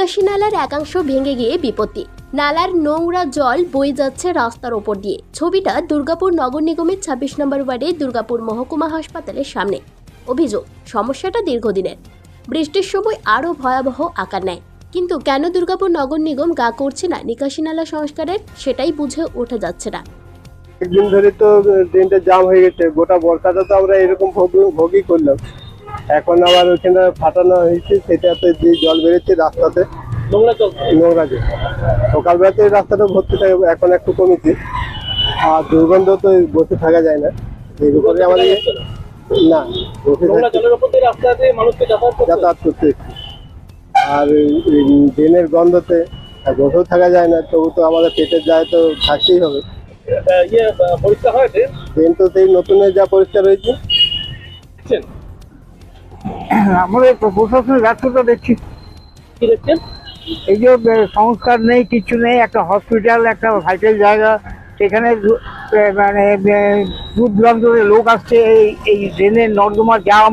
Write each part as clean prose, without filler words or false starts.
নিকাশি নালার একাংশ ভেঙে গিয়ে বিপত্তি। নালার নোংরা জল বয়ে যাচ্ছে রাস্তার ওপর দিয়ে। ছবিটা দুর্গাপুর নগর নিগমের ২৬ নম্বর ওয়ার্ডে দুর্গাপুর মহকুমা হাসপাতালের সামনে। অভিযোগ, সমস্যাটা দীর্ঘদিনের, বৃষ্টির সময় আরও ভয়াবহ আকার নেয়। কিন্তু কেন দুর্গাপুর নগর নিগম গা করছে না নিকাশি নালা সংস্কারের, সেটাই বুঝে ওঠা যাচ্ছে না। একদিন ধরে তো ট্রেনটা জাম হয়ে গেছে, গোটা বর্ষাটা তো আমরা এরকম ভোগই করলাম। এখন আবার ওইখানে ফাটানো হয়েছে, সেটাতে যে জল বেরোচ্ছে রাস্তাতে, নোংরা জল। সকালবেলাতে রাস্তাটা ভর্তি থাকে, এখন একটু কমেছে। আর দুর্গন্ধ তো বসে থাকা যায় না, এর উপরে আমাদের না যাতায়াত করতে। আর ড্রেনের গন্ধতে বসেও থাকা যায় না, তবু তো আমাদের পেটের যায় তো থাকতেই হবে। ট্রেন তো সেই নতুনের যা পরিষ্কার হয়েছে। আমাদের প্রশাসনের ব্যর্থতা দেখছি। কি দেখছেন? এই যে সংস্কার নেই, কিছু নেই। একটা হসপিটাল, একটা ভাইটাল জায়গা, সেখানে মানে দূর দূরান্ত লোক আসছে। এই ড্রেনের নর্দমা জাম,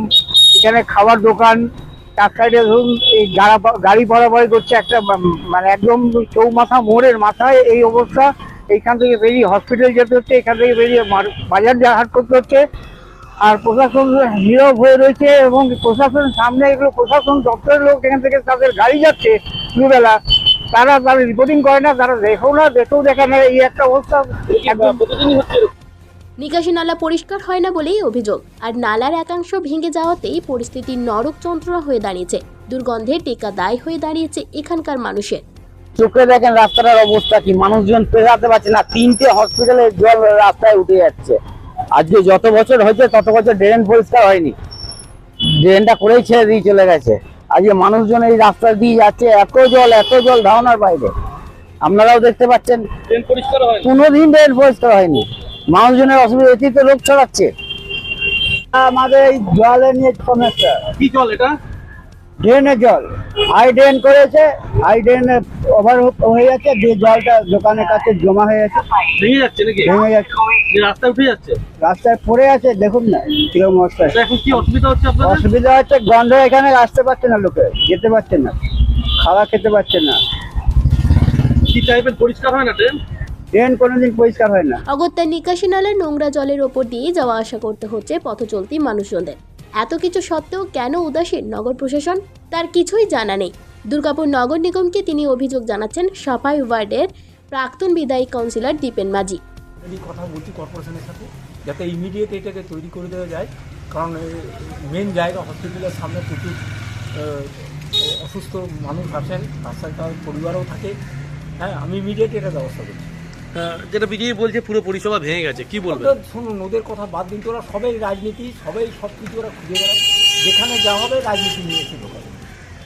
এখানে খাবার দোকান, তার সাইডে ধরুন এই গাড়ি পারাপারি করছে। একটা মানে একদম চৌমাথা মোড়ের মাথায় এই অবস্থা। এইখান থেকে বেরিয়ে হসপিটাল যেতে হচ্ছে, এখান থেকে বেরিয়ে বাজার হাট করতে হচ্ছে। আর প্রশাসন নীরব হয়ে রয়েছে, এবং প্রশাসনের সামনে এগুলো প্রশাসন দপ্তরের লোক এখান থেকে তাদের গাড়ি যাচ্ছে দুবেলা, তারা রিপোর্টিং করে না, তারা দেখেও দেখে না। এই একটা অবস্থা নিকাশি নালা পরিষ্কার হয় না বলেই অভিযোগ। আর নালার একাংশ ভেঙে যাওয়াতেই পরিস্থিতি নরক যন্ত্রণা হয়ে দাঁড়িয়েছে। দুর্গন্ধে টেকা দায় হয়ে দাঁড়িয়েছে এখানকার মানুষের। চোখে দেখেন রাস্তাটার অবস্থা কি, মানুষজন পেরাতে পারছে না। 3টে হসপিটালের জল রাস্তায় উঠে যাচ্ছে। আজকে যত বছর হয়েছে তত বছর ড্রেন পরিষ্কার হয়নি, ড্রেনটা করেই ছেড়ে দিয়ে চলে গেছে। আজকে মানুষজন এই রাস্তা দিয়ে যাচ্ছে, এত জল ধারণার বাইরে। আপনারাও দেখতে পাচ্ছেন কোনোদিন ড্রেন পরিষ্কার হয়নি। মানুষজনের অসুবিধা, অতিরিক্ত রোগ ছড়াচ্ছে। আমাদের এই জলের নিয়ে সমস্যা। কি জল এটা? ড্রেনের জল হাই ড্রেন করেছে, হাই ড্রেনে ওভার হয়ে যাচ্ছে, যে জলটা দোকানের কাছে জমা হয়ে যাচ্ছে, ভেঙে যাচ্ছে নাকি? ভেঙে যাচ্ছে, রাস্তায় উঠে যাচ্ছে, রাস্তায় পড়ে আছে। দেখুন না কিরকম অবস্থা। এখন কি অসুবিধা হচ্ছে আপনাদের? অসুবিধা হচ্ছে গন্ধ, এখানে আসতে পারছে না লোকে, যেতে পারছে না, খাওয়া খেতে পারছে না। কি টাইপের পরিষ্কার হয় না ট্রেন? ট্রেন কোনোদিন পরিষ্কার হয় না। অগত্যা নিকাশি নালার নোংরা জলের ওপর দিয়ে যাওয়া আসা করতে হচ্ছে পথ চলতি মানুষজনদের। এত কিছু সত্ত্বেও কেন উদাসীন নগর প্রশাসন, তার কিছুই জানা নেই। দুর্গাপুর নগর নিগমকে তিনি অভিযোগ জানাচ্ছেন সাফাই ওয়ার্ডের প্রাক্তন বিদায়ী কাউন্সিলর দীপেন মাঝি। কথা বলছি কর্পোরেশনের সাথে, যাতে ইমিডিয়েট এটাকে তৈরি করে দেওয়া যায়। কারণ মেন জায়গা হসপিটালের সামনে প্রচুর অসুস্থ মানুষ আসেন, তার সাথে তার পরিবারও থাকে। হ্যাঁ, আমি ইমিডিয়েট এটা ব্যবস্থা করছি। যেটা বিজেপি বলছে পুরো পরিষেবা ভেঙে গেছে, কি বলবেন? শুনুন, ওদের কথা বাদ দিন, ওরা সবাই রাজনীতি, সবাই সব কিছু ওরা খুঁজে বেড়ায়। যেখানে যা হবে রাজনীতি নিয়ে এসে ঢোকাবে।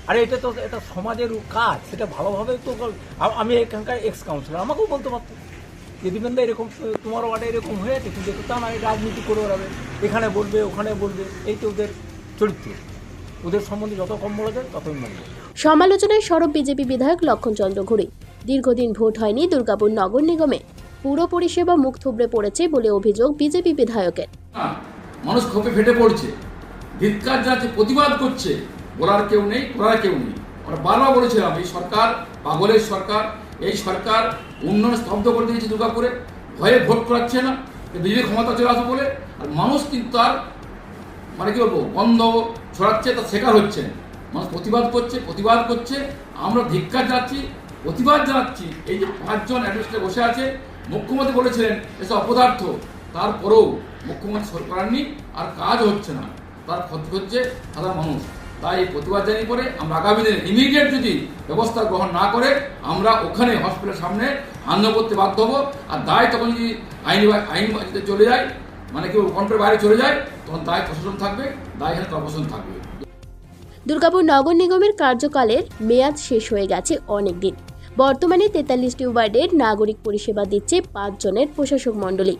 আর এটা তো এটা সমাজের কাজ, সেটা ভালোভাবে তো। আমি এখানকার এক্স কাউন্সিলর, আমাকেও বলতে পারতো যে দীপেন্দা এরকম তোমার ওয়ার্ডে এরকম হয়ে আছে, কিন্তু তা না, রাজনীতি করে ওরাবে, এখানে বলবে ওখানে বলবে। এই তো ওদের চরিত্র, ওদের সম্বন্ধে যত কম বলা যায় ততই মানবে। সমালোচনায় সরব বিজেপি বিধায়ক লক্ষণ চন্দ্র ঘুরি। দীর্ঘদিন ভোট হয়নি দুর্গাপুর নগর নিগমে, পুরো পরিষেবা মুখ থুবড়ে পড়েছে বলে অভিযোগ বিজেপি বিধায়কের। মানুষ ক্ষোভে ফেটে পড়ছে, ধিক্কার যাচ্ছে, প্রতিবাদ করছে, বলার কেউ নেই, করার কেউ নেই। আমরা বারবার বলেছিলাম এই সরকার পাগলের সরকার, এই সরকার উন্নয়ন স্তব্ধ করে দিয়েছে দুর্গাপুরে, ভয়ে ভোট করাচ্ছে না, বিজেপি ক্ষমতা চলে আসবে বলে। আর মানুষ কিন্তু তার মানে কি বলবো, গন্ধ ছড়াচ্ছে, তার শিকার হচ্ছে। মানুষ প্রতিবাদ করছে। আমরা ধিক্কার যাচ্ছি, প্রতিবাদ জানাচ্ছি। এই যে 5 জন অ্যাডমিনিস্ট্রেটর বসে আছে, মুখ্যমন্ত্রী বলেছিলেন এসব অপদার্থ, তারপরেও মুখ্যমন্ত্রী সই করাননি, আর কাজ হচ্ছে না, তার ক্ষতি হচ্ছে সাধারণ মানুষ। তাই এই প্রতিবাদ জানিয়ে পরে আমরা আগামী দিনে ইমিডিয়েট যদি ব্যবস্থা গ্রহণ না করে, আমরা ওখানে হসপিটালের সামনে আন্দোলন করতে বাধ্য হবো। আর দায় তখন যদি আইন চলে যায়, মানে কেউ কন্ট্রোলের বাইরে চলে যায়, তখন দায় প্রশাসন থাকবে, দায় এখানে কর্পোরেশন থাকবে। দুর্গাপুর নগর নিগমের কার্যকালের মেয়াদ শেষ হয়ে গেছে অনেক দিন। বর্তমানে 43টি ওয়ার্ডের নাগরিক পরিষেবা দিচ্ছে 5 জনের প্রশাসক মণ্ডলী।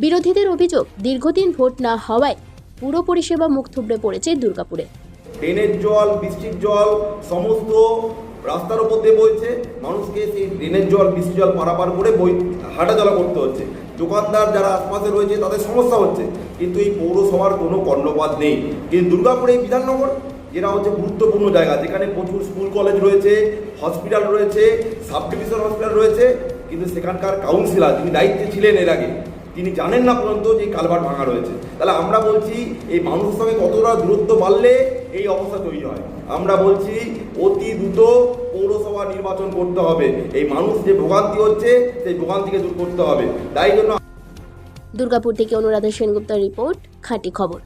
বিরোধীদের অভিযোগ, দীর্ঘদিন ভোট না হওয়ায় পুরো পরিষেবা মুখ থুবড়ে পড়েছে দুর্গাপুরে। ড্রেনের জল, বৃষ্টির জল সমস্ত রাস্তার উপর দিয়ে বইছে। মানুষকে সেই ড্রেনের জল, বৃষ্টির জল পারাপার করে হাঁটাচলা করতে হচ্ছে। দোকানদার যারা আশপাশে রয়েছে তাদের সমস্যা হচ্ছে, কিন্তু এই পৌরসভার কোনো কর্ণপাত নেই। কিন্তু দুর্গাপুরে এই বিধাননগর, যেটা হচ্ছে গুরুত্বপূর্ণ জায়গা, যেখানে প্রচুর স্কুল কলেজ রয়েছে, হসপিটাল রয়েছে, সাব ডিভিশন হসপিটাল রয়েছে, কিন্তু সেখানকার কাউন্সিলর যিনি দায়িত্বে ছিলেন এর আগে তিনি জানেন না পর্যন্ত যে কালভার্ট ভাঙা রয়েছে। তাহলে আমরা বলছি এই মানুষের সঙ্গে কতটা দূরত্ব বাড়লে এই অবস্থা তৈরি হয়। আমরা বলছি অতি দ্রুত পৌরসভা নির্বাচন করতে হবে, এই মানুষ যে ভোগান্তি হচ্ছে সেই ভোগান্তিকে দূর করতে হবে। তাই জন্য দুর্গাপুর থেকে অনুরাধা সেনগুপ্তার রিপোর্ট, খাঁটি খবর।